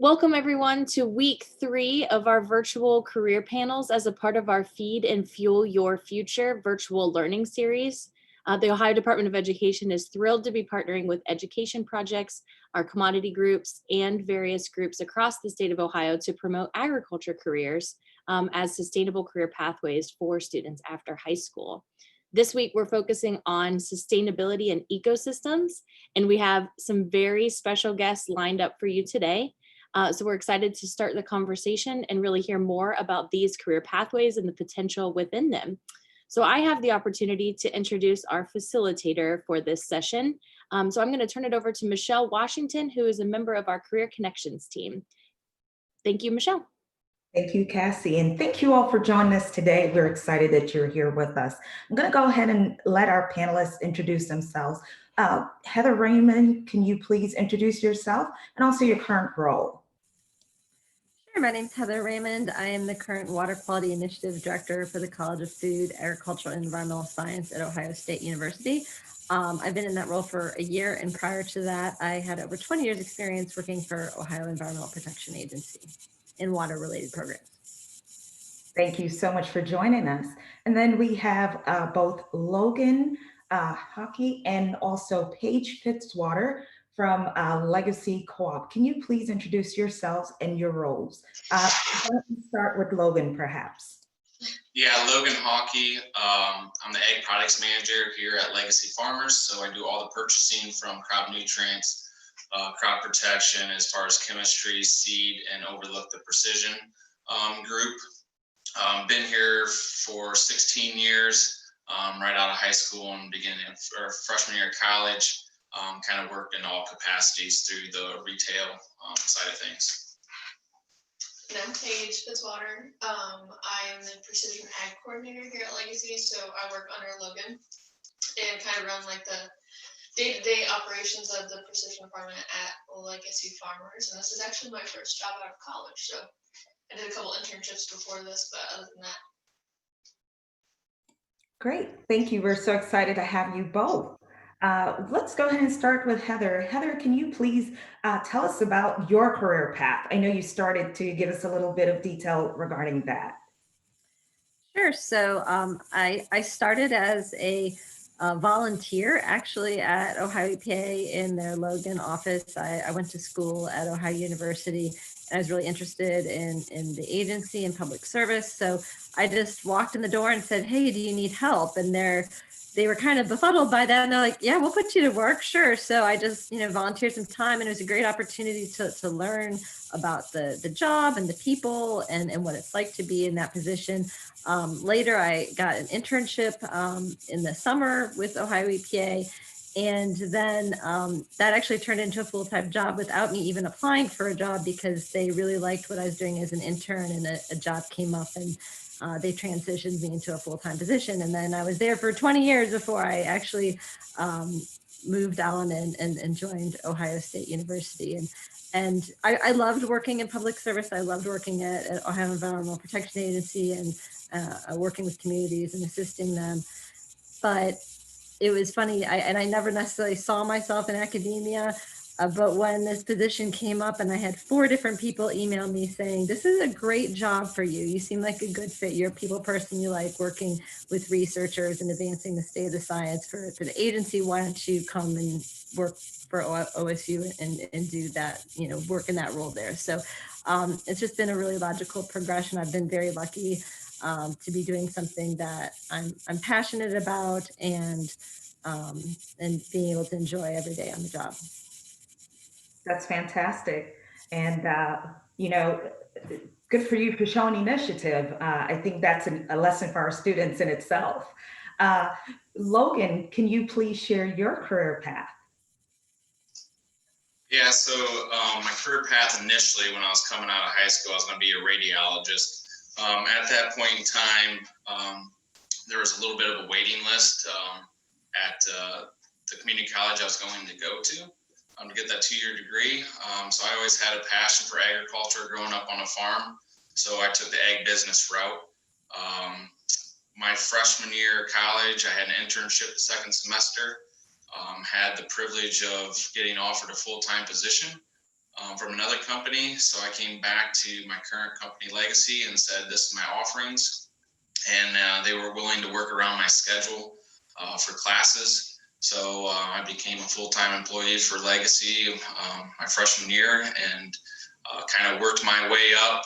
Welcome everyone to week 3 of our virtual career panels as a part of our Feed and Fuel Your Future virtual learning series. The Ohio Department of Education is thrilled to be partnering with education projects, our commodity groups, and various groups across the state of Ohio to promote agriculture careers as sustainable career pathways for students after high school. This week, we're focusing on sustainability and ecosystems, and we have some very special guests lined up for you today. So we're excited to start the conversation and really hear more about these career pathways and the potential within them. So I have the opportunity to introduce our facilitator for this session. So I'm going to turn it over to Michelle Washington, who is a member of our Career Connections team. Thank you, Michelle. Thank you, Cassie, and thank you all for joining us today. We're excited that you're here with us. I'm going to go ahead and let our panelists introduce themselves. Heather Raymond, can you please introduce yourself and also your current role? Sure, my name is Heather Raymond. I am the current Water Quality Initiative Director for the College of Food, Agricultural, and Environmental Science at Ohio State University. I've been in that role for a year, and prior to that, I had over 20 years experience working for Ohio Environmental Protection Agency in water-related programs. Thank you so much for joining us. And then we have both Logan, Haake, and also Paige Fitzwater from Legacy Co-op. Can you please introduce yourselves and your roles? Let me start with Logan, perhaps. Yeah, Logan Haake. I'm the Ag Products Manager here at Legacy Farmers. So I do all the purchasing from crop nutrients, crop protection, as far as chemistry, seed, and overlook the precision group. Been here for 16 years, right out of high school and beginning or freshman year of college. Kind of worked in all capacities through the retail side of things. And I'm Paige Fitzwater. I am the Precision Ag Coordinator here at Legacy, so I work under Logan and kind of run like the day-to-day operations of the precision department at Legacy Farmers. And this is actually my first job out of college, so I did a couple internships before this, but other than that. Great, thank you. We're so excited to have you both. Let's go ahead and start with Heather. Heather, can you please tell us about your career path? I know you started to give us a little bit of detail regarding that. Sure. So I started as a volunteer actually at Ohio EPA in their Logan office. I went to school at Ohio University. I was really interested in the agency and public service. So I just walked in the door and said, hey, do you need help? And they were kind of befuddled by that. And they're like, yeah, we'll put you to work. Sure. So I just, volunteered some time, and it was a great opportunity to learn about the job and the people and what it's like to be in that position. Later, I got an internship in the summer with Ohio EPA. And then that actually turned into a full-time job without me even applying for a job, because they really liked what I was doing as an intern, and a job came up, and they transitioned me into a full-time position. And then I was there for 20 years before I actually moved on and joined Ohio State University. And I loved working in public service. I loved working at Ohio Environmental Protection Agency and working with communities and assisting them. But it was funny, I never necessarily saw myself in academia, but when this position came up and I had 4 different people email me saying, this is a great job for you. You seem like a good fit. You're a people person. You like working with researchers and advancing the state of the science for the agency. Why don't you come and work for OSU and do that, work in that role there. So it's just been a really logical progression. I've been very lucky to be doing something that I'm passionate about and being able to enjoy every day on the job. That's fantastic. And, good for you for showing initiative. I think that's a lesson for our students in itself. Logan, can you please share your career path? Yeah, so my career path initially, when I was coming out of high school, I was going to be a radiologist. At that point in time, there was a little bit of a waiting list at the community college I was going to go to get that 2-year degree. So I always had a passion for agriculture growing up on a farm. So I took the ag business route. My freshman year of college, I had an internship the second semester. Had the privilege of getting offered a full-time position from another company. So I came back to my current company, Legacy, and said, this is my offerings. And they were willing to work around my schedule for classes. So I became a full-time employee for Legacy my freshman year, and kind of worked my way up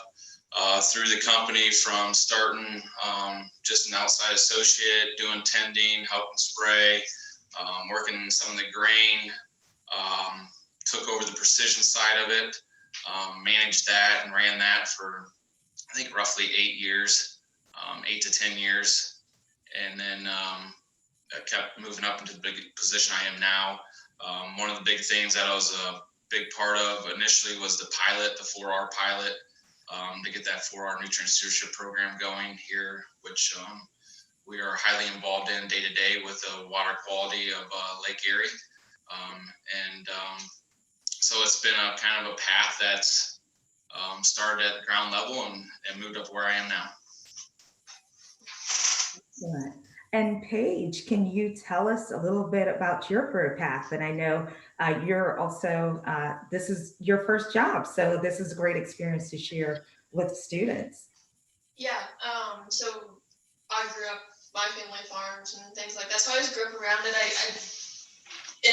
through the company from starting just an outside associate, doing tending, helping spray, working some of the grain, took over the precision side of it, managed that and ran that for, I think, roughly 8 years, 8 to 10 years. And then I kept moving up into the big position I am now. One of the big things that I was a big part of initially was the pilot, the 4R pilot, to get that 4R nutrient stewardship program going here, which we are highly involved in day to day with the water quality of Lake Erie. So it's been a kind of a path that's started at the ground level and moved up where I am now. Excellent. And Paige, can you tell us a little bit about your career path? And I know you're also, this is your first job, so this is a great experience to share with students. Yeah, so I grew up, my family farms and things like that, so I always grew up around it.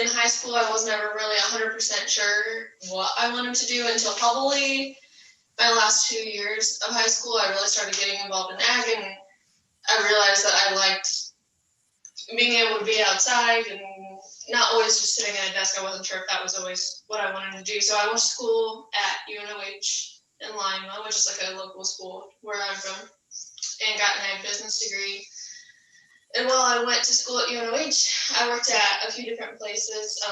In high school, I was never really 100% sure what I wanted to do until probably my last 2 years of high school. I really started getting involved in ag, and I realized that I liked being able to be outside and not always just sitting at a desk. I wasn't sure if that was always what I wanted to do. So I went to school at UNOH in Lima, which is like a local school where I'm from, and got an ag business degree. And while I went to school at UNOH, I worked at a few different places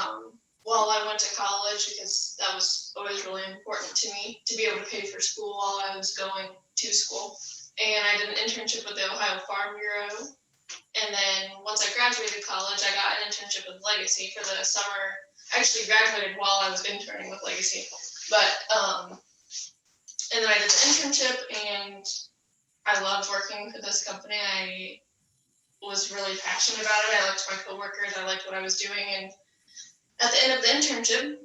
while I went to college, because that was always really important to me, to be able to pay for school while I was going to school. And I did an internship with the Ohio Farm Bureau. And then once I graduated college, I got an internship with Legacy for the summer. I actually graduated while I was interning with Legacy. But, and then I did the internship, and I loved working for this company. I was really passionate about it. I liked my coworkers. I liked what I was doing. And at the end of the internship,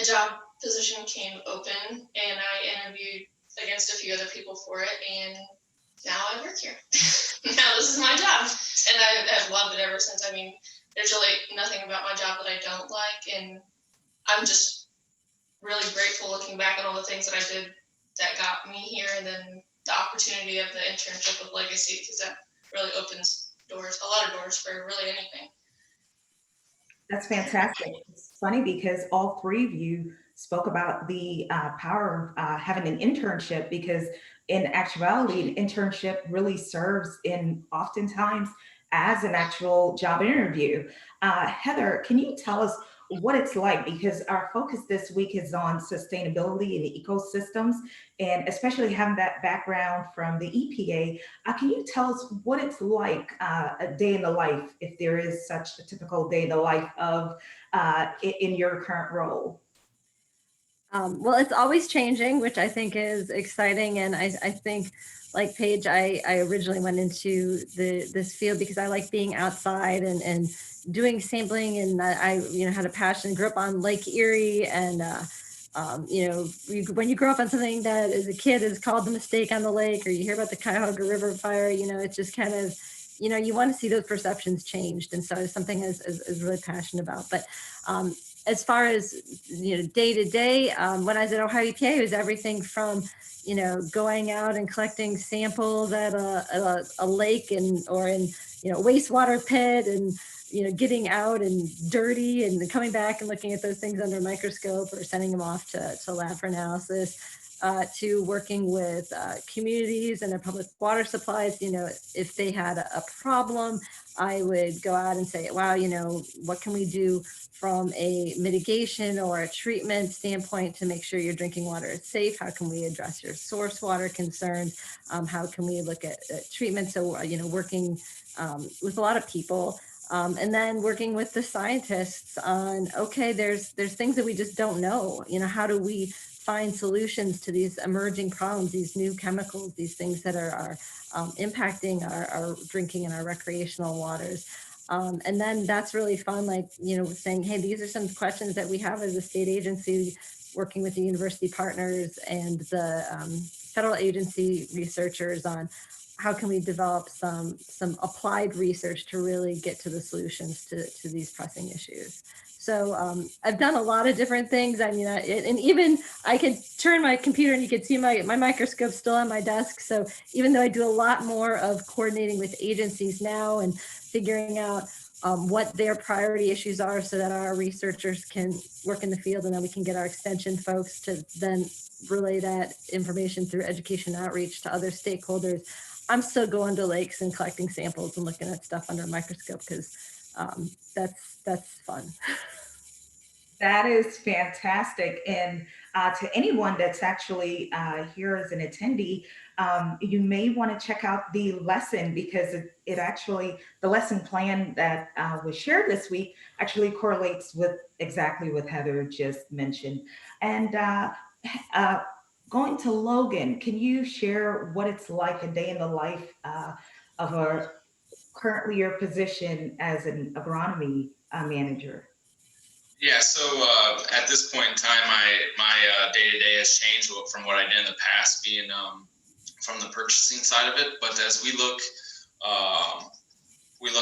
a job position came open, and I interviewed against a few other people for it. And now I work here. Now this is my job, and I have loved it ever since. I mean, there's really nothing about my job that I don't like, and I'm just really grateful looking back on all the things that I did that got me here, and then the opportunity of the internship with Legacy, because that really opens doors, a lot of doors for really anything. That's fantastic. It's funny because all three of you spoke about the power of having an internship, because in actuality, an internship really serves in oftentimes as an actual job interview. Heather, can you tell us what it's like? Because our focus this week is on sustainability and ecosystems, and especially having that background from the EPA. Can you tell us what it's like a day in the life, if there is such a typical day in the life of in your current role? Well, it's always changing, which I think is exciting. And I think, like Paige, I originally went into this field because I like being outside and doing sampling. And I had a passion, grew up on Lake Erie. And, when you grow up on something that as a kid is called the mistake on the lake, or you hear about the Cuyahoga River fire, it's just kind of, you want to see those perceptions changed. And so it's something I was really passionate about. But as far as day to day, when I was at Ohio EPA, it was everything from going out and collecting samples at a lake or in wastewater pit, and getting out and dirty and coming back and looking at those things under a microscope, or sending them off to lab for analysis, to working with communities and their public water supplies. If they had a problem, I would go out and say, wow, what can we do from a mitigation or a treatment standpoint to make sure your drinking water is safe? How can we address your source water concerns? How can we look at treatment? So, working with a lot of people, and then working with the scientists on, okay, there's things that we just don't know. How do we find solutions to these emerging problems, these new chemicals, these things that are impacting our drinking and our recreational waters? And then that's really fun, like, saying, hey, these are some questions that we have as a state agency. working with the university partners and the federal agency researchers on how can we develop some applied research to really get to the solutions to these pressing issues. So I've done a lot of different things. I mean, and even I could turn my computer and you could see my microscope still on my desk. So even though I do a lot more of coordinating with agencies now and figuring out what their priority issues are so that our researchers can work in the field, and then we can get our extension folks to then relay that information through education outreach to other stakeholders. I'm still going to lakes and collecting samples and looking at stuff under a microscope because that's fun. That is fantastic. And to anyone that's actually here as an attendee, you may want to check out the lesson because it actually, the lesson plan that was shared this week actually correlates with exactly what Heather just mentioned. And going to Logan, can you share what it's like a day in the life of currently your position as an agronomy manager? Yeah, so at this point in time, my day-to-day has changed from what I did in the past, being from the purchasing side of it. But as we look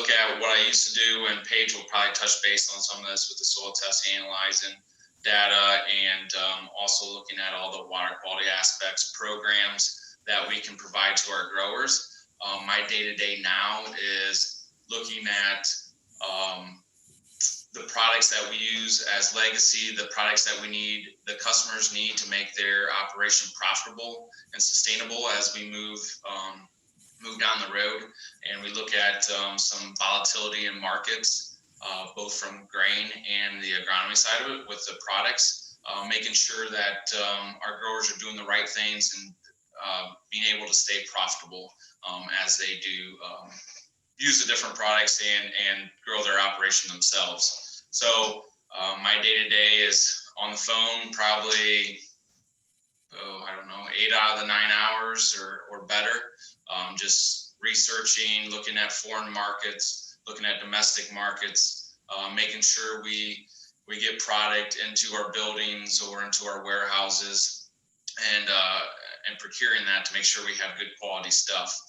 at what I used to do, and Paige will probably touch base on some of this with the soil test, analyzing data, and also looking at all the water quality aspects, programs that we can provide to our growers. My day-to-day now is looking at the products that we use as legacy, the products that the customers need to make their operation profitable and sustainable as we move down the road. And we look at some volatility in markets, both from grain and the agronomy side of it with the products, making sure that our growers are doing the right things and being able to stay profitable as they do use the different products and grow their operation themselves. So my day-to-day is on the phone probably, 8 out of the 9 hours or better, just researching, looking at foreign markets, looking at domestic markets, making sure we get product into our buildings or into our warehouses, and procuring that to make sure we have good quality stuff.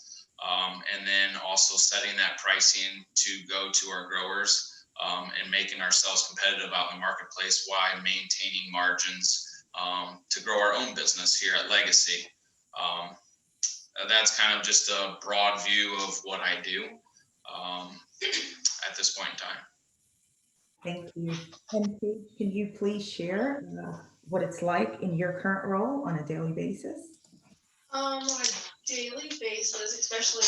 And then also setting that pricing to go to our growers, and making ourselves competitive out in the marketplace while maintaining margins to grow our own business here at Legacy. That's kind of just a broad view of what I do at this point in time. Thank you. And Paige, can you please share what it's like in your current role on a daily basis? On a daily basis, especially,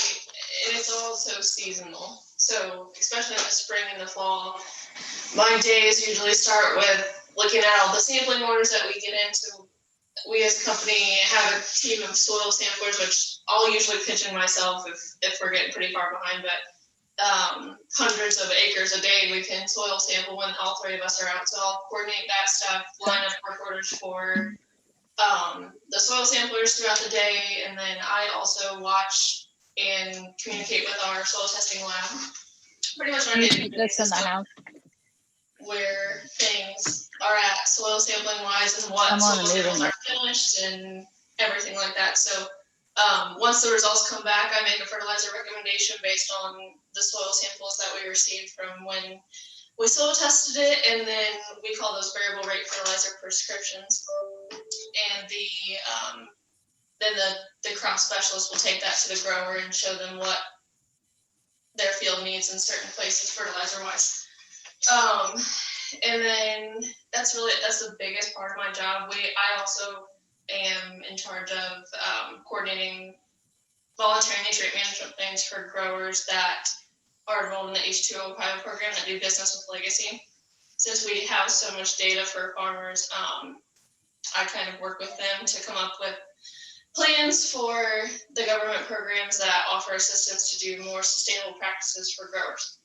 and it's also seasonal. So especially in the spring and the fall, my days usually start with looking at all the sampling orders that we get into. We as a company have a team of soil samplers, which I'll usually pitch in myself if we're getting pretty far behind, but hundreds of acres a day we can soil sample when all three of us are out. So I'll coordinate that stuff, line up work orders for the soil samplers throughout the day, and then I also watch and communicate with our soil testing lab pretty much on a daily basis where things are at soil sampling wise and what soil samples are finished and everything like that. So once the results come back, I make a fertilizer recommendation based on the soil samples that we received from when we soil tested it, and then we call those variable rate fertilizer prescriptions. And then the crop specialist will take that to the grower and show them what their field needs in certain places fertilizer wise. And then that's the biggest part of my job. I also am in charge of coordinating voluntary nutrient management plans for growers that are enrolled in the H2O pilot program that do business with Legacy. Since we have so much data for farmers, I kind of work with them to come up with plans for the government programs that offer assistance to do more sustainable practices for growers.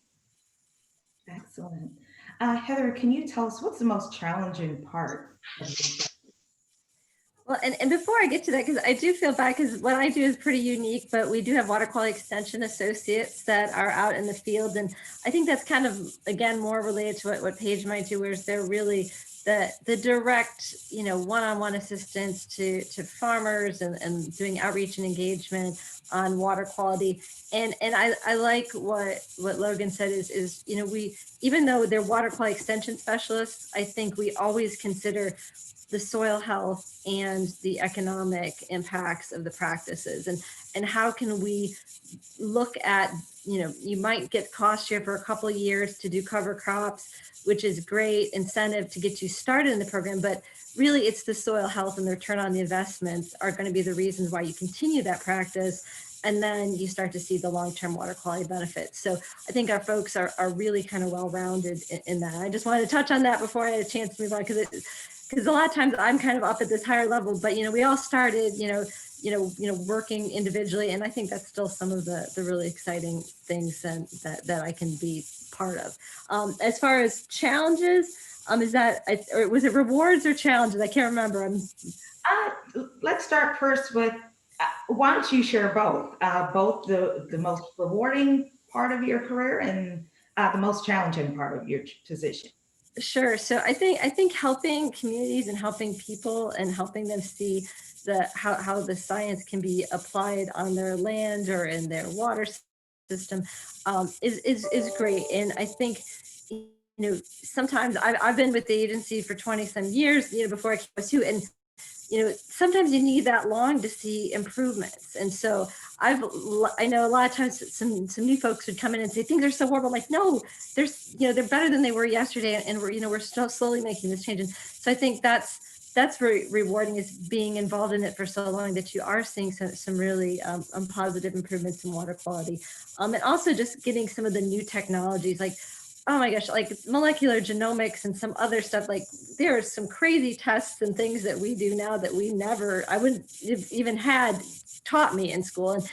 Excellent. Heather, can you tell us what's the most challenging part of your job? Well, and before I get to that, because I do feel bad, because what I do is pretty unique, but we do have water quality extension associates that are out in the field. And I think that's kind of, again, more related to what Paige might do, whereas they're really the direct, one-on-one assistance to farmers and doing outreach and engagement on water quality. And I like what Logan said is, we, even though they're water quality extension specialists, I think we always consider the soil health and the economic impacts of the practices, and how can we look at, you might get cost share for a couple of years to do cover crops, which is great incentive to get you started in the program, but really it's the soil health and the return on the investments are going to be the reasons why you continue that practice. And then you start to see the long-term water quality benefits. So I think our folks are really kind of well-rounded in that. I just wanted to touch on that before I had a chance to move on, because a lot of times I'm kind of up at this higher level, but we all started, working individually, and I think that's still some of the really exciting things that I can be part of. As far as challenges, is that, or was it rewards or challenges? I can't remember. Let's start first with, why don't you share both the most rewarding part of your career and the most challenging part of your position? Sure. So I think helping communities and helping people and helping them see how the science can be applied on their land or in their water system is great. And I think, sometimes I've been with the agency for 20 some years, before I came to, and sometimes you need that long to see improvements. And so I know a lot of times some new folks would come in and say things are so horrible. I'm like, no, they're better than they were yesterday, and we're still slowly making this change. And so I think that's very rewarding, is being involved in it for so long that you are seeing some really positive improvements in water quality, and also just getting some of the new technologies, like, oh my gosh, like molecular genomics and some other stuff. Like, there are some crazy tests and things that we do now that I wouldn't have even had taught me in school. And,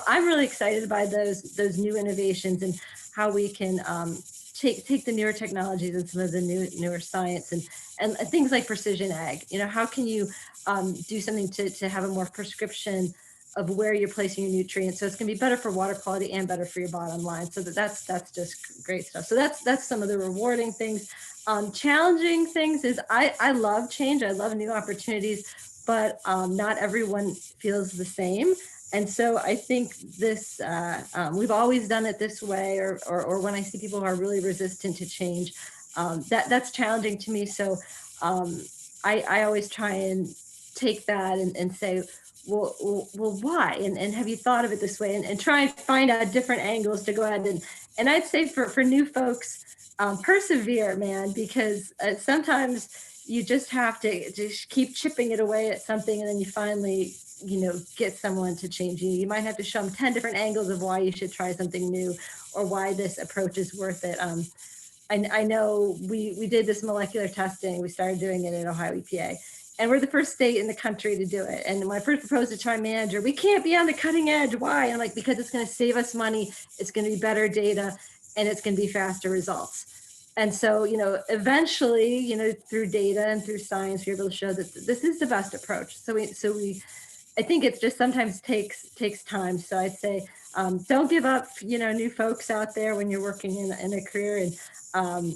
I'm really excited by those new innovations and how we can take the newer technologies and some of the newer science and things like precision ag. How can you do something to have a more prescription of where you're placing your nutrients, so it's going to be better for water quality and better for your bottom line. So that's just great stuff. So that's some of the rewarding things. Challenging things is I love change. I love new opportunities, but not everyone feels the same. And so I think this we've always done it this way, or when I see people who are really resistant to change, that's challenging to me. So I always try and take that and say, well, why? And have you thought of it this way? And try and find out different angles to go ahead. And I'd say for new folks, persevere, man, because sometimes you just have to just keep chipping it away at something, and then you finally, get someone to change you. You might have to show them 10 different angles of why you should try something new, or why this approach is worth it. I know we did this molecular testing. We started doing it at Ohio EPA. And we're the first state in the country to do it. And when I first proposed it to our manager, we can't be on the cutting edge. Why? And I'm like, because it's going to save us money. It's going to be better data, and it's going to be faster results. And so, eventually, through data and through science, we're able to show that this is the best approach. I think it just sometimes takes time. So I'd say, don't give up, new folks out there when you're working in a career. And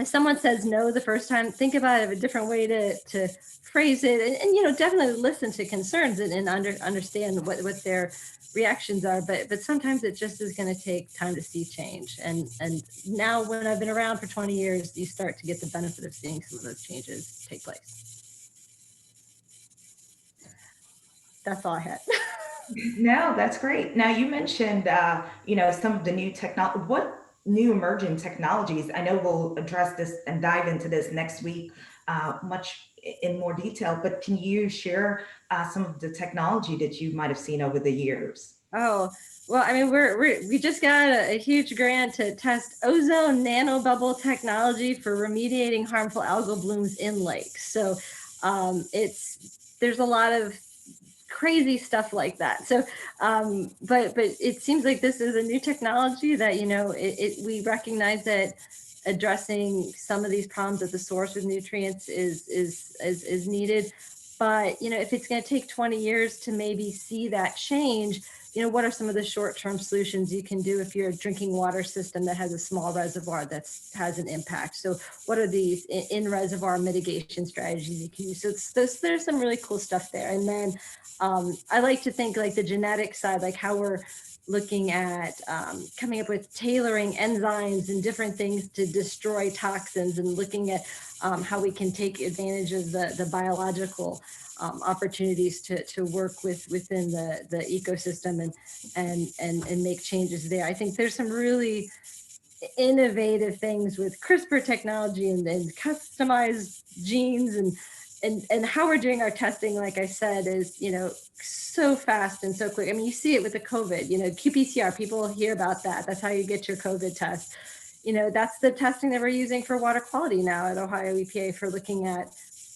if someone says no the first time, think about it, a different way to phrase it, and definitely listen to concerns and understand what their reactions are. But sometimes it just is going to take time to see change. And now, when I've been around for 20 years, you start to get the benefit of seeing some of those changes take place. That's all I had. No, that's great. Now, you mentioned, some of the new technology. What new emerging technologies? I know we'll address this and dive into this next week much in more detail, but can you share some of the technology that you might have seen over the years? Oh, well, I mean, we just got a huge grant to test ozone nanobubble technology for remediating harmful algal blooms in lakes. So there's a lot of crazy stuff like that. So, but it seems like this is a new technology that, we recognize that addressing some of these problems at the source with nutrients is needed. But, if it's going to take 20 years to maybe see that change, what are some of the short-term solutions you can do if you're a drinking water system that has a small reservoir that has an impact? So what are these in-reservoir mitigation strategies you can use? So there's some really cool stuff there. And then I like to think like the genetic side, like how we're looking at coming up with tailoring enzymes and different things to destroy toxins, and looking at how we can take advantage of the biological opportunities to work within the ecosystem and make changes there. I think there's some really innovative things with CRISPR technology and customized genes and how we're doing our testing, like I said, is, so fast and so quick. I mean, you see it with the COVID, qPCR, people hear about that. That's how you get your COVID test. That's the testing that we're using for water quality now at Ohio EPA for looking at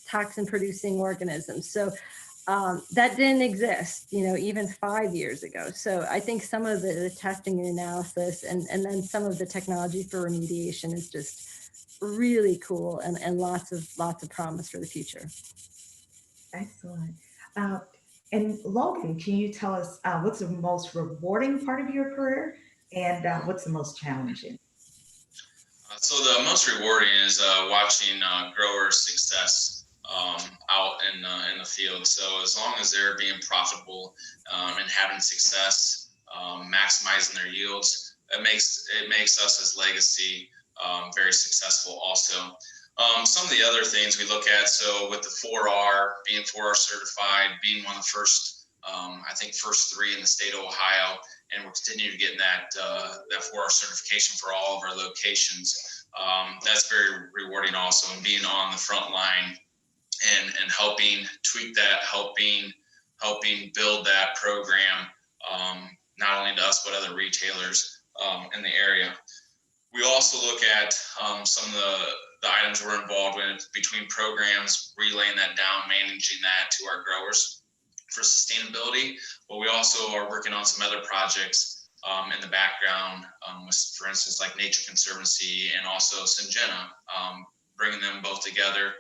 toxin producing organisms. So that didn't exist, even 5 years ago. So I think some of the testing and analysis and then some of the technology for remediation is just really cool and lots of promise for the future. Excellent. And Logan, can you tell us what's the most rewarding part of your career and what's the most challenging? So the most rewarding is watching growers' success out in the field. So as long as they're being profitable and having success, maximizing their yields, it makes us as Legacy very successful also. Some of the other things we look at, so with the 4R, being 4R certified, being one of the first, I think first 3 in the state of Ohio, and we're continuing to get that 4R certification for all of our locations. That's very rewarding also, and being on the front line and helping tweak that, helping build that program, not only to us but other retailers in the area. We also look at some of the items we're involved in between programs, relaying that down, managing that to our growers for sustainability. But we also are working on some other projects in the background, with, for instance, like Nature Conservancy and also Syngenta, bringing them both together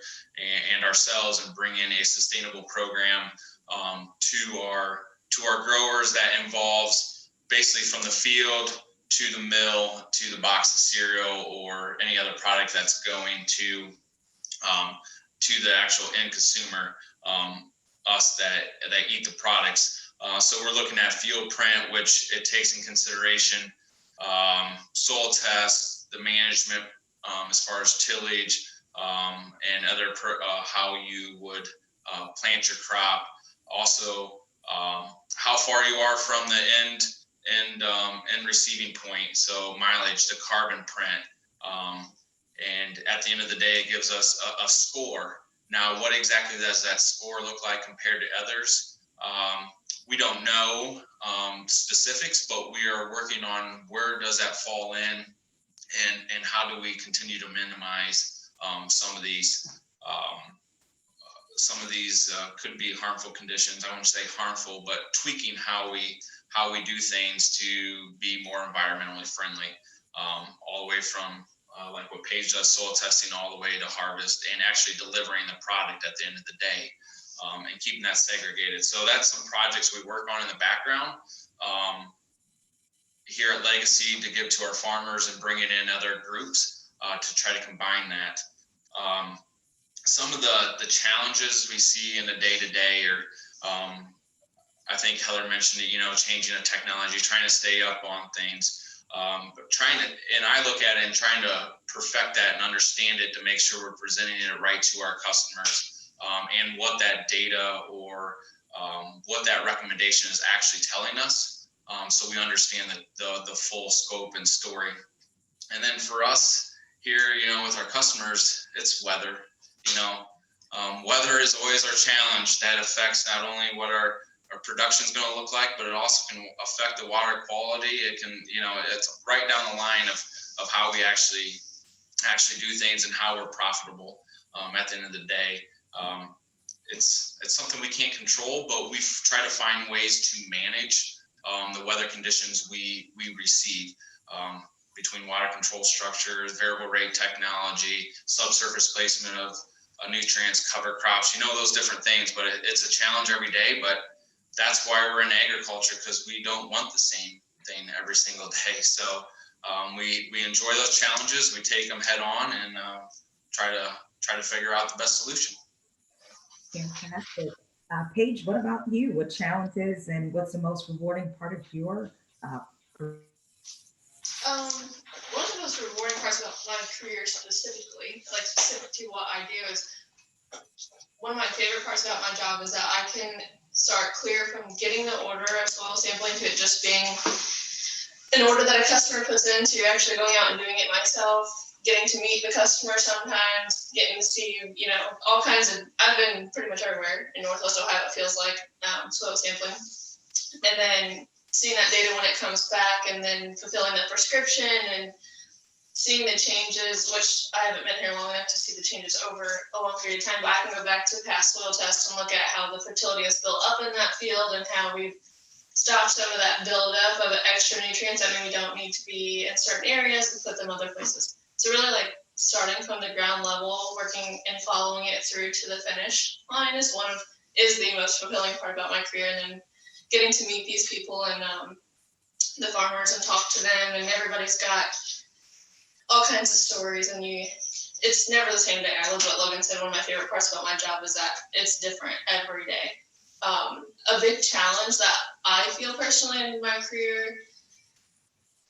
and ourselves, and bringing a sustainable program to our growers that involves basically from the field to the mill to the box of cereal or any other product that's going to the actual end consumer, us that eat the products. So we're looking at field print, which it takes in consideration soil tests, the management as far as tillage, and other how you would plant your crop. Also, how far you are from the end receiving point. So mileage, the carbon print, and at the end of the day, it gives us a score. Now, what exactly does that score look like compared to others? We don't know specifics, but we are working on where does that fall in, and how do we continue to minimize some of these could be harmful conditions. I won't say harmful, but tweaking how we do things to be more environmentally friendly, all the way from like what Paige does, soil testing, all the way to harvest and actually delivering the product at the end of the day, and keeping that segregated. So that's some projects we work on in the background here at Legacy to give to our farmers and bring it in other groups to try to combine that. Some of the challenges we see in the day-to-day are, I think Heather mentioned it, changing the technology, trying to stay up on things, but and I look at it and trying to perfect that and understand it to make sure we're presenting it right to our customers, and what that data or what that recommendation is actually telling us, so we understand the full scope and story. And then for us here, with our customers, it's weather. Weather is always our challenge. That affects not only what our production is going to look like, but it also can affect the water quality. It can, it's right down the line of how we actually do things and how we're profitable at the end of the day. It's something we can't control, but we try to find ways to manage the weather conditions we receive, between water control structures, variable rate technology, subsurface placement nutrients, cover crops, those different things, but it's a challenge every day. But that's why we're in agriculture, because we don't want the same thing every single day. So we enjoy those challenges. We take them head on and try to figure out the best solution. Fantastic. Paige, what about you? What challenges and what's the most rewarding part of your career? One of the most rewarding parts about my career specifically, like specific to what I do, is one of my favorite parts about my job is that I can start clear from getting the order of soil sampling to it just being an order that a customer puts in, to actually going out and doing it myself, getting to meet the customer sometimes, getting to see, all kinds of, I've been pretty much everywhere in Northwest Ohio, it feels like, soil sampling. And then seeing that data when it comes back, and then fulfilling the prescription and seeing the changes, which I haven't been here long enough to see the changes over a long period of time, but I can go back to past soil tests and look at how the fertility is built up in that field and how we've stopped some of that buildup of extra nutrients that maybe don't need to be in certain areas and put them other places. So really, like, starting from the ground level, working and following it through to the finish line is the most fulfilling part about my career. And then getting to meet these people and the farmers and talk to them, and everybody's got all kinds of stories, and it's never the same day. I love what Logan said. One of my favorite parts about my job is that it's different every day. A big challenge that I feel personally in my career,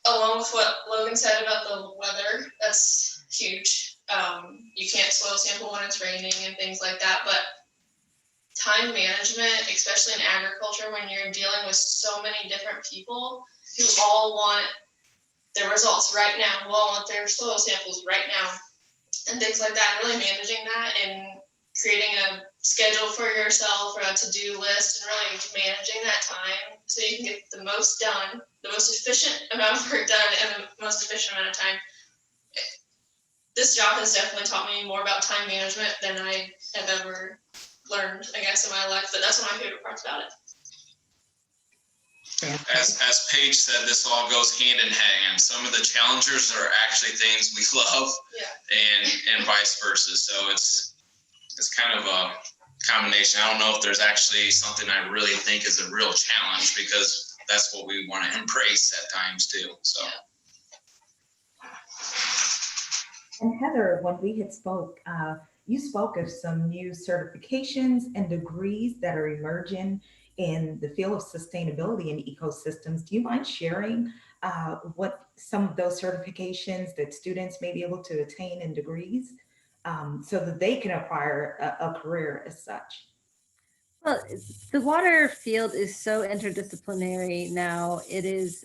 along with what Logan said about the weather, that's huge. You can't soil sample when it's raining and things like that, but time management, especially in agriculture, when you're dealing with so many different people who all want their results right now, who all want their soil samples right now, and things like that, really managing that and creating a schedule for yourself or a to-do list, and really managing that time so you can get the most done, the most efficient amount of work done in the most efficient amount of time. This job has definitely taught me more about time management than I have ever learned, I guess, in my life, but that's one of my favorite parts about it. As Paige said, this all goes hand in hand. Some of the challengers are actually things we love, and vice versa. So it's kind of a combination. I don't know if there's actually something I really think is a real challenge, because that's what we want to embrace at times too. So. And Heather, when we had spoke, you spoke of some new certifications and degrees that are emerging in the field of sustainability and ecosystems. Do you mind sharing what some of those certifications that students may be able to attain in degrees so that they can acquire a career as such? Well, the water field is so interdisciplinary now. It is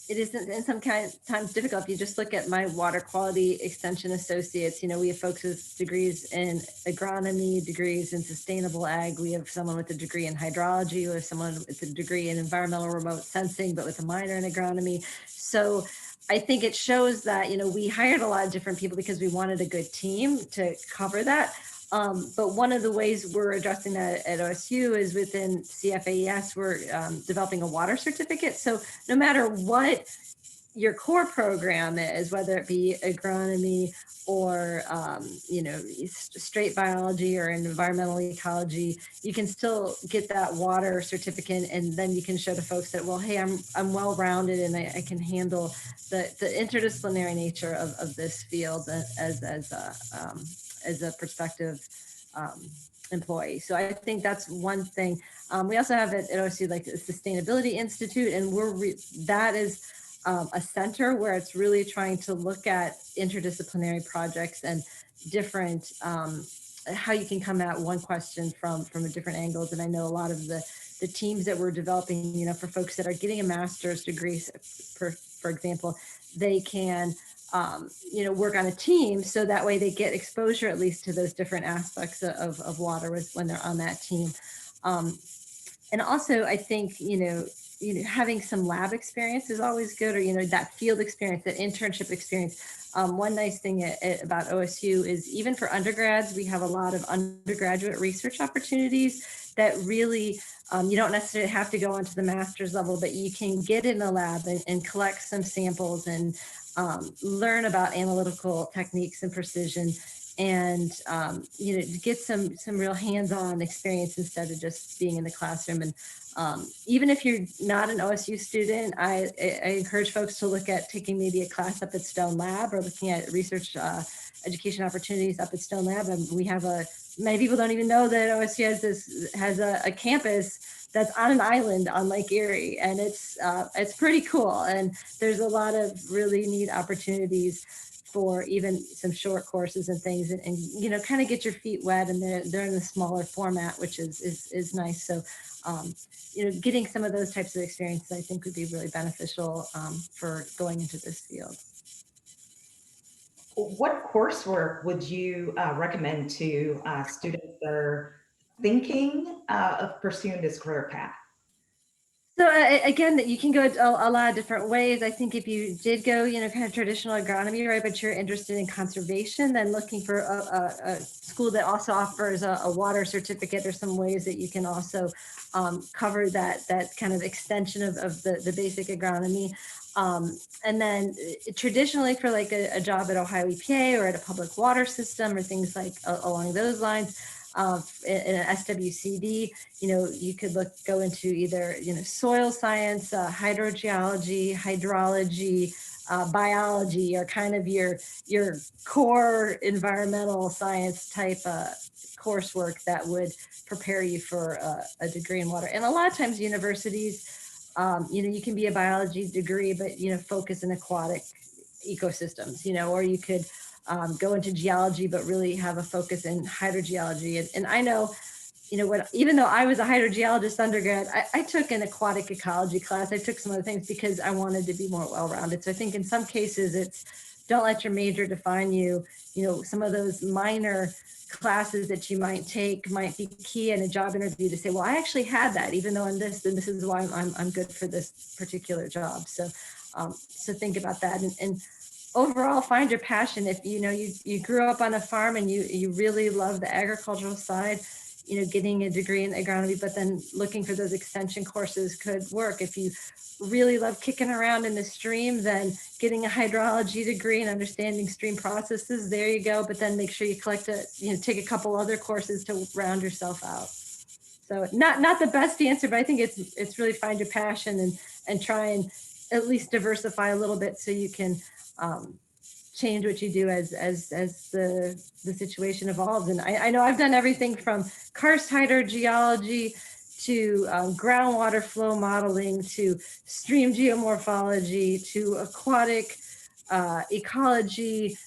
in some times difficult. If you just look at my water quality extension associates, we have folks with degrees in agronomy, degrees in sustainable ag. We have someone with a degree in hydrology. We have someone with a degree in environmental remote sensing, but with a minor in agronomy. So I think it shows that, we hired a lot of different people because we wanted a good team to cover that. But one of the ways we're addressing that at OSU is within CFAES, we're developing a water certificate. So no matter what your core program is, whether it be agronomy or, straight biology or environmental ecology, you can still get that water certificate. And then you can show to folks that, well, hey, I'm well-rounded and I can handle the interdisciplinary nature of this field as a prospective employee. So I think that's one thing. We also have at OSU like the Sustainability Institute, and that is a center where it's really trying to look at interdisciplinary projects and different, how you can come at one question from a different angles. And I know a lot of the teams that we're developing, for folks that are getting a master's degree, for example, they can work on a team, so that way they get exposure at least to those different aspects of water when they're on that team. And also, I think, having some lab experience is always good, or, that field experience, that internship experience. One nice thing about OSU is even for undergrads, we have a lot of undergraduate research opportunities that really, you don't necessarily have to go onto the master's level, but you can get in the lab and collect some samples and learn about analytical techniques and precision, and get some real hands-on experience instead of just being in the classroom. And even if you're not an OSU student, I encourage folks to look at taking maybe a class up at Stone Lab, or looking at research education opportunities up at Stone Lab. And we have many people don't even know that OSU has a campus that's on an island on Lake Erie, and it's pretty cool. And there's a lot of really neat opportunities for even some short courses and things, and kind of get your feet wet. And they're in a smaller format, which is nice. So getting some of those types of experiences, I think, would be really beneficial for going into this field. What coursework would you recommend to students that are thinking of pursuing this career path? So again, that you can go a lot of different ways. I think if you did go, kind of traditional agronomy, right, but you're interested in conservation, then looking for a school that also offers a water certificate. There's some ways that you can also cover that kind of extension of the basic agronomy. And then traditionally for like a job at Ohio EPA or at a public water system or things like along those lines, in an SWCD, you could go into either, soil science, hydrogeology, hydrology, biology, or kind of your core environmental science type coursework that would prepare you for a degree in water. And a lot of times universities, you can be a biology degree, but, focus in aquatic ecosystems, or you could go into geology, but really have a focus in hydrogeology. And I know, even though I was a hydrogeologist undergrad, I took an aquatic ecology class. I took some other things because I wanted to be more well-rounded. So I think in some cases it's, don't let your major define you. Some of those minor classes that you might take might be key in a job interview to say, well, I actually had that, even though I'm this, and this is why I'm good for this particular job. So think about that. And overall, find your passion. If you grew up on a farm and you really love the agricultural side, getting a degree in agronomy, but then looking for those extension courses could work. If you really love kicking around in the stream, then getting a hydrology degree and understanding stream processes, there you go. But then make sure you take a couple other courses to round yourself out. So not the best answer, but I think it's really find your passion and try and at least diversify a little bit so you can change what you do as the situation evolves. And I know I've done everything from karst hydrogeology to groundwater flow modeling to stream geomorphology to aquatic ecology.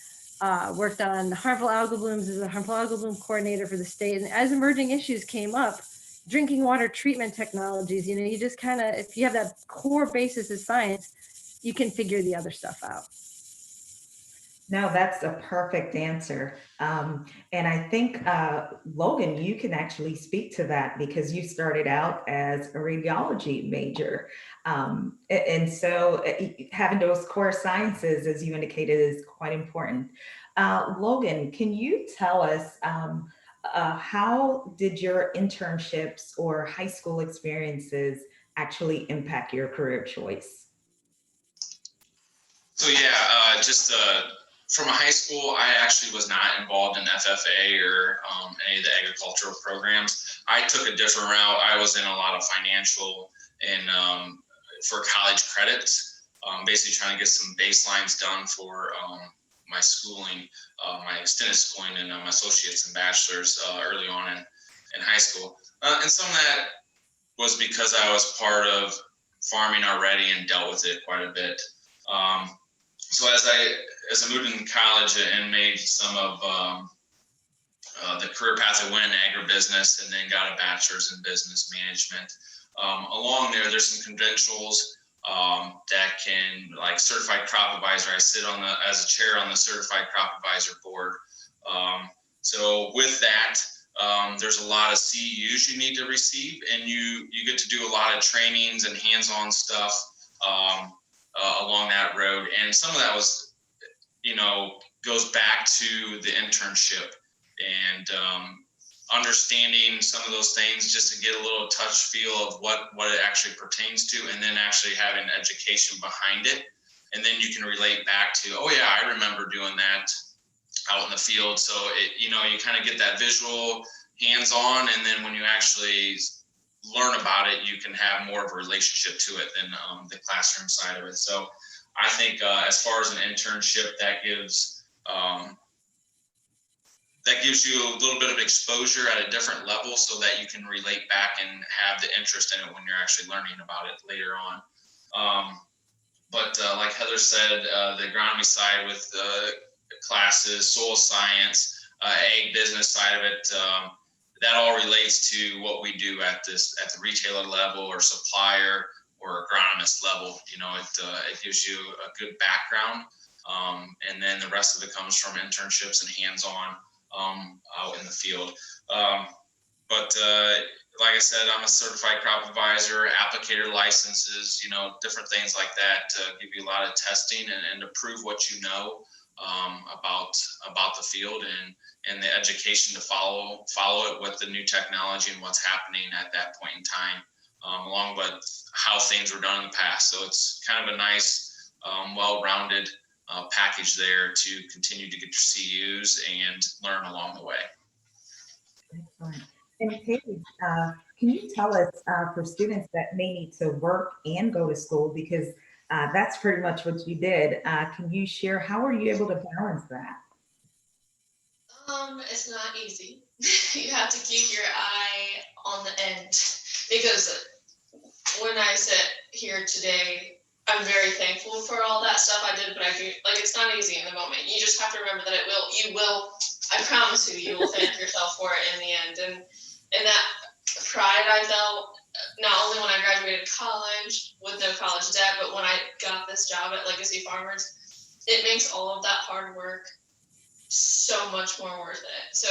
Worked on harmful algal blooms as a harmful algal bloom coordinator for the state. And as emerging issues came up, drinking water treatment technologies, you just kind of, if you have that core basis of science, you can figure the other stuff out. No, that's a perfect answer. And I think, Logan, you can actually speak to that because you started out as a radiology major. And so having those core sciences, as you indicated, is quite important. Logan, can you tell us how did your internships or high school experiences actually impact your career choice? So yeah, from a high school, I actually was not involved in FFA or any of the agricultural programs. I took a different route. I was in a lot of financial and for college credits, basically trying to get some baselines done for my schooling, my extended schooling, and my associates and bachelors early on in high school. And some of that was because I was part of farming already and dealt with it quite a bit. So as I moved into college and made some of the career path, I went in agribusiness and then got a bachelor's in business management. Along there's some conventionals that can, like certified crop advisor. I sit as a chair on the certified crop advisor board. So with that, there's a lot of CEUs you need to receive, and you get to do a lot of trainings and hands-on stuff along that road. And some of that was, goes back to the internship and understanding some of those things just to get a little touch feel of what it actually pertains to, and then actually having education behind it. And then you can relate back to, oh yeah, I remember doing that out in the field. So you kind of get that visual hands-on, and then when you actually learn about it, you can have more of a relationship to it than the classroom side of it. So I think as far as an internship, that gives you a little bit of exposure at a different level so that you can relate back and have the interest in it when you're actually learning about it later on. But like Heather said, the agronomy side with classes, soil science, ag business side of it, that all relates to what we do at the retailer level or supplier or agronomist level. It gives you a good background, and then the rest of it comes from internships and hands-on out in the field. But like I said, I'm a certified crop advisor, applicator licenses, different things like that to give you a lot of testing and to prove what you know about the field and the education to follow it with the new technology and what's happening at that point in time, along with how things were done in the past. So it's kind of a nice, well-rounded package there to continue to get your CUs and learn along the way. Excellent. And Paige, can you tell us for students that may need to work and go to school, because that's pretty much what you did. Can you share how are you able to balance that? It's not easy. You have to keep your eye on the end, because when I sit here today, I'm very thankful for all that stuff I did, but it's not easy in the moment. You just have to remember that you will, I promise you will thank yourself for it in the end. And that pride I felt, not only when I graduated college with no college debt, but when I got this job at Legacy Farmers, it makes all of that hard work so much more worth it. So,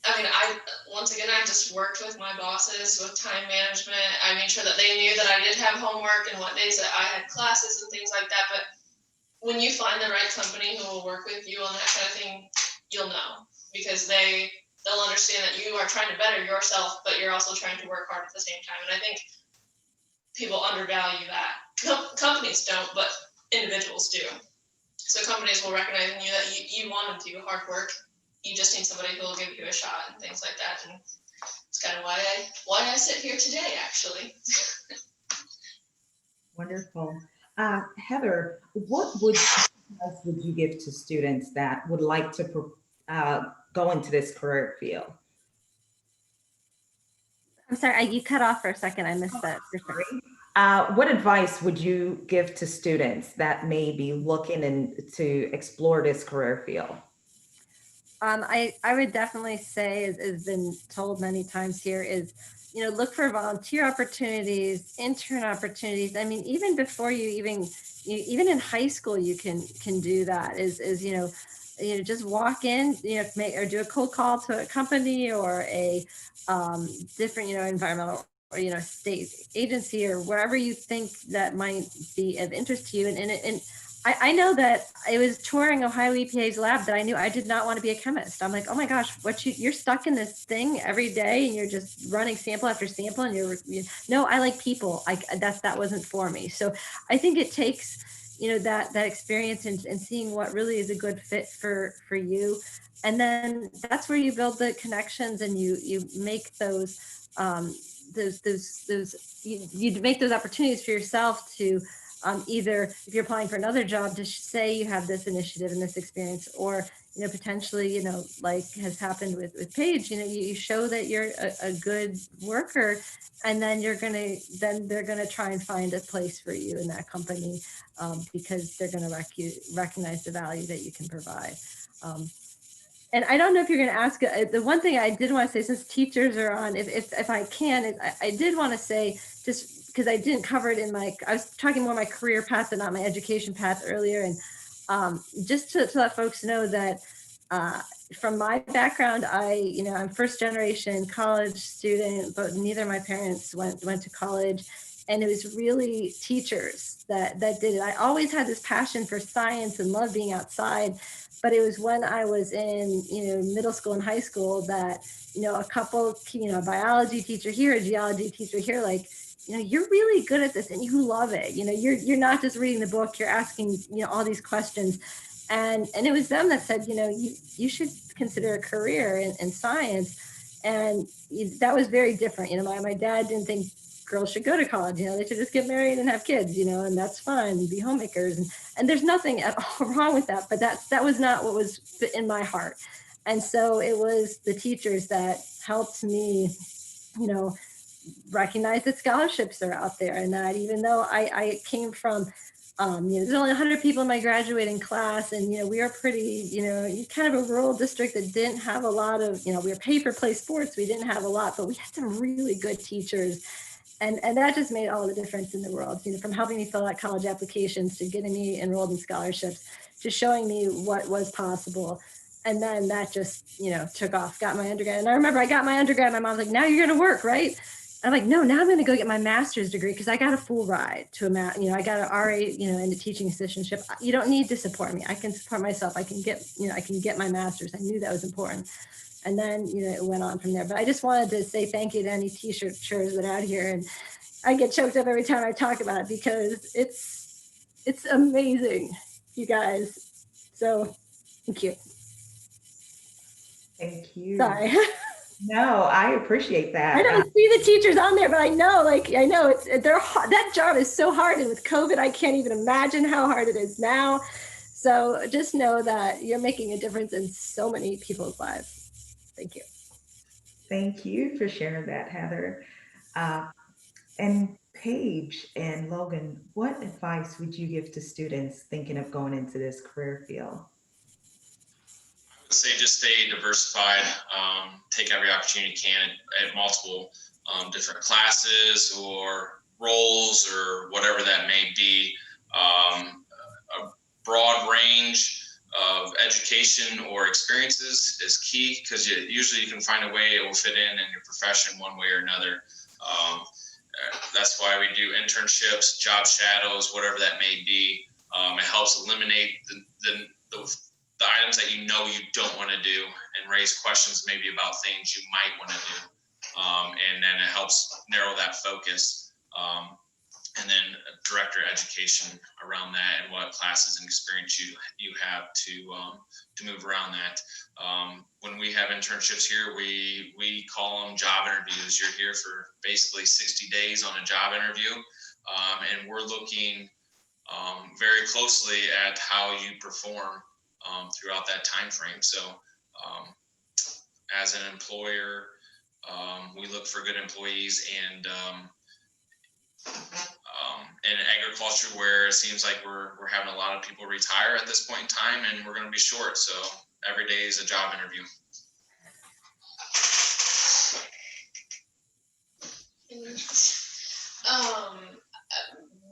I just worked with my bosses with time management. I made sure that they knew that I did have homework and what days that I had classes and things like that. But when you find the right company who will work with you on that kind of thing, you'll know, because they'll understand that you are trying to better yourself, but you're also trying to work hard at the same time. And I think people undervalue that. Companies don't, but individuals do. So companies will recognize in you that you want to do hard work. You just need somebody who will give you a shot and things like that. And it's kind of why I sit here today, actually. Wonderful. Heather, what advice would you give to students that would like to go into this career field? I'm sorry, you cut off for a second. I missed that. What advice would you give to students that may be looking to explore this career field? I would definitely say, as has been told many times here, is, look for volunteer opportunities, intern opportunities. I mean, even before even in high school, you can do that. Just walk in, or do a cold call to a company or a different, environmental or, state agency or wherever you think that might be of interest to you. And I know that it was touring Ohio EPA's lab that I knew I did not want to be a chemist. I'm like, oh my gosh, you're stuck in this thing every day and you're just running sample after sample and no, I like people. That wasn't for me. So I think it takes, that experience and seeing what really is a good fit for you. And then that's where you build the connections and you make those you make those opportunities for yourself to either, if you're applying for another job, to say you have this initiative and this experience, or potentially, like has happened with Paige, you show that you're a good worker, and then they're gonna try and find a place for you in that company, because they're gonna recognize the value that you can provide. And I don't know if you're going to ask, the one thing I did want to say, since teachers are on, if I can, I did want to say, just because I didn't cover it I was talking more my career path and not my education path earlier. And just to let folks know that from my background, I'm first generation college student, but neither of my parents went to college. And it was really teachers that did it. I always had this passion for science and love being outside. But it was when I was in, middle school and high school that, a couple, a biology teacher here, a geology teacher here, like, you're really good at this and you love it. You're not just reading the book, you're asking, all these questions. And it was them that said, you should consider a career in science. And that was very different. My dad didn't think girls should go to college. They should just get married and have kids, and that's fine, be homemakers. And there's nothing at all wrong with that, but that was not what was in my heart. And so it was the teachers that helped me, recognize that scholarships are out there, and that even though I came from, there's only 100 people in my graduating class, and we are pretty, kind of a rural district that didn't have a lot of, we were pay for play sports. We didn't have a lot, but we had some really good teachers, and that just made all the difference in the world. From helping me fill out college applications to getting me enrolled in scholarships to showing me what was possible. And then that just, took off, got my undergrad. And I remember I got my undergrad, my mom's like, now you're going to work, right? I'm like, no, now I'm going to go get my master's degree because I got a full ride to I got an RA, in the teaching assistantship. You don't need to support me. I can support myself. I can get my master's. I knew that was important. And then, it went on from there. But I just wanted to say thank you to any teachers that are out here. And I get choked up every time I talk about it because it's amazing, you guys. So thank you. Thank you. Sorry. No, I appreciate that. I don't see the teachers on there, but I know that job is so hard. And with COVID, I can't even imagine how hard it is now. So just know that you're making a difference in so many people's lives. Thank you. Thank you for sharing that, Heather. And Paige and Logan, what advice would you give to students thinking of going into this career field? Say just stay diversified, take every opportunity you can at multiple different classes or roles or whatever that may be. A broad range of education or experiences is key because usually you can find a way it will fit in your profession one way or another. That's why we do internships, job shadows, whatever that may be. It helps eliminate the items that you don't want to do and raise questions maybe about things you might want to do. And then it helps narrow that focus. And then direct your education around that and what classes and experience you have to move around that. When we have internships here, we call them job interviews. You're here for basically 60 days on a job interview. And we're looking very closely at how you perform throughout that time frame. So as an employer, we look for good employees, and in agriculture, where it seems like we're having a lot of people retire at this point in time, and we're going to be short. So every day is a job interview.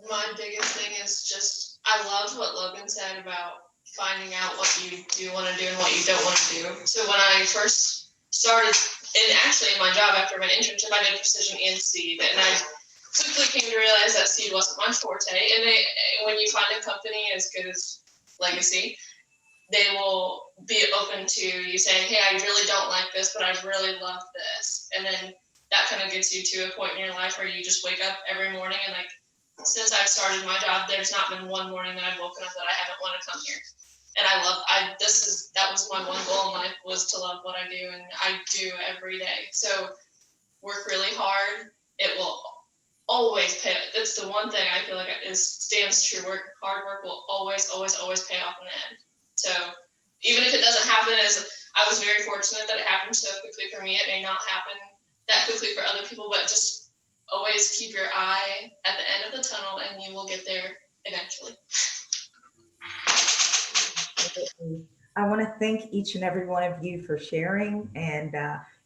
My biggest thing is just, I love what Logan said about finding out what you do want to do and what you don't want to do. So when I first started, and actually in my job after my internship, I did precision and seed, and I quickly came to realize that seed wasn't my forte. And when you find a company as good as Legacy, they will be open to you saying, hey, I really don't like this, but I really love this. And then that kind of gets you to a point in your life where you just wake up every morning, and like, since I've started my job, there's not been one morning that I've woken up that I haven't wanted to come here. And that was my one goal in life, was to love what I do, and I do every day. So work really hard. It will always pay. That's the one thing I feel like stands true. Hard work will always, always, always pay off in the end. So even if it doesn't happen, I was very fortunate that it happened so quickly for me. It may not happen that quickly for other people, but just always keep your eye at the end of the tunnel, and you will get there eventually. I want to thank each and every one of you for sharing, and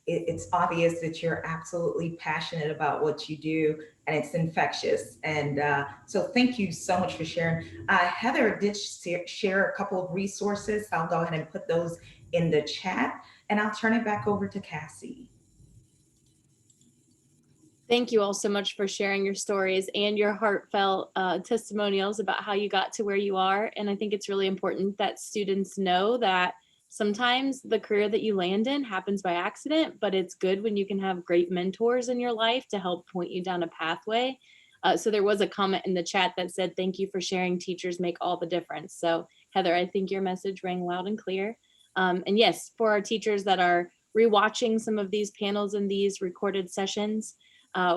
it's obvious that you're absolutely passionate about what you do, and it's infectious. And so thank you so much for sharing. Heather did share a couple of resources. I'll go ahead and put those in the chat, and I'll turn it back over to Cassie. Thank you all so much for sharing your stories and your heartfelt testimonials about how you got to where you are. And I think it's really important that students know that sometimes the career that you land in happens by accident, but it's good when you can have great mentors in your life to help point you down a pathway. So there was a comment in the chat that said, thank you for sharing, teachers make all the difference. So Heather, I think your message rang loud and clear. And yes, for our teachers that are rewatching some of these panels and these recorded sessions,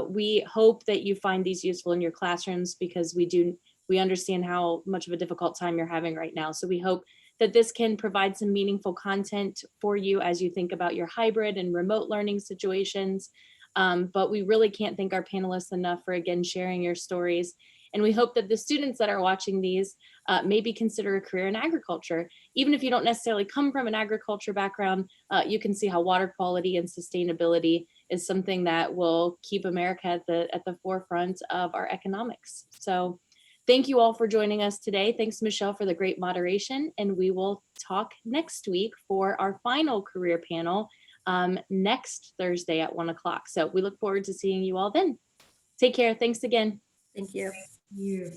we hope that you find these useful in your classrooms, because we understand how much of a difficult time you're having right now. So we hope that this can provide some meaningful content for you as you think about your hybrid and remote learning situations. But we really can't thank our panelists enough for, again, sharing your stories. And we hope that the students that are watching these maybe consider a career in agriculture. Even if you don't necessarily come from an agriculture background, you can see how water quality and sustainability is something that will keep America at the forefront of our economics. So thank you all for joining us today. Thanks, Michelle, for the great moderation. And we will talk next week for our final career panel next Thursday at 1 o'clock. So we look forward to seeing you all then. Take care. Thanks again. Thank you. You.